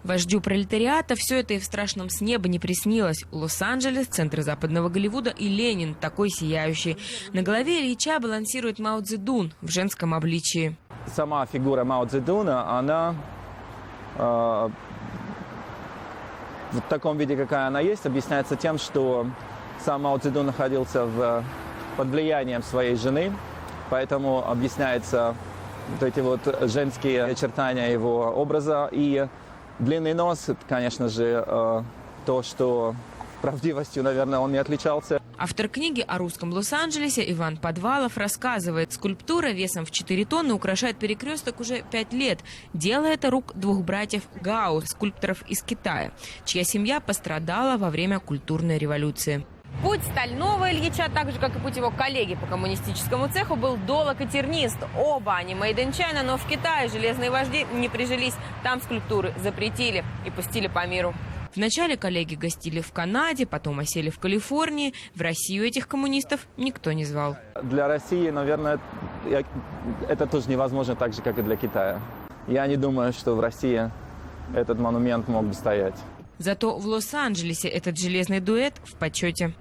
Вождю пролетариата все это и в страшном сне бы не приснилось. Лос-Анджелес, центр западного Голливуда, и Ленин, такой сияющий. На голове Ильича балансирует Мао Цзэдун в женском обличии. Сама фигура Мао Цзэдуна, она в таком виде, какая она есть, объясняется тем, что сам Мао Цзэдун находился под влиянием своей жены, поэтому объясняется вот эти вот женские очертания его образа. И длинный нос, это, конечно же, то, что правдивостью, наверное, он не отличался. Автор книги о русском Лос-Анджелесе Иван Подвалов рассказывает, скульптура весом в 4 тонны украшает перекресток уже 5 лет. Дело это рук двух братьев Гао, скульпторов из Китая, чья семья пострадала во время культурной революции. Путь стального Ильича, так же, как и путь его коллеги по коммунистическому цеху, был долог и тернист. Оба они made in China, но в Китае железные вожди не прижились. Там скульптуры запретили и пустили по миру. Вначале коллеги гостили в Канаде, потом осели в Калифорнии. В Россию этих коммунистов никто не звал. Для России, наверное, это тоже невозможно так же, как и для Китая. Я не думаю, что в России этот монумент мог бы стоять. Зато в Лос-Анджелесе этот железный дуэт в почете.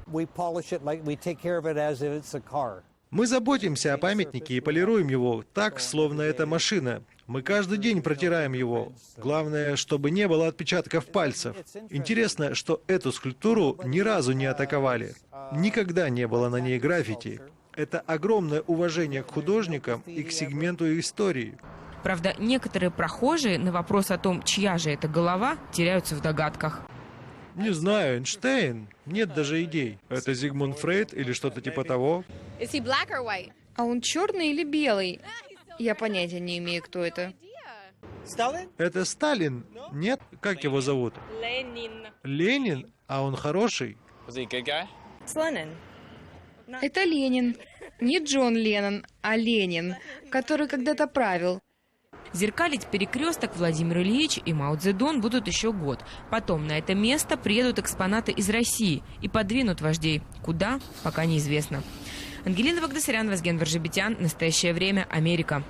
Мы заботимся о памятнике и полируем его так, словно это машина. Мы каждый день протираем его. Главное, чтобы не было отпечатков пальцев. Интересно, что эту скульптуру ни разу не атаковали. Никогда не было на ней граффити. Это огромное уважение к художникам и к сегменту истории. Правда, некоторые прохожие на вопрос о том, чья же это голова, теряются в догадках. Не знаю, Эйнштейн. Нет даже идей. Это Зигмунд Фрейд или что-то типа того. А он черный или белый? Я понятия не имею, кто это. Это Сталин? Нет? Как его зовут? Ленин? А он хороший? Это Ленин. Не Джон Леннон, а Ленин, который когда-то правил. Зеркалить перекресток Владимир Ильич и Мао Цзэдун будут еще год. Потом на это место приедут экспонаты из России и подвинут вождей. Куда? Пока неизвестно. Ангелина Багдасарян, Вазген Варжибетян. Настоящее время. Америка.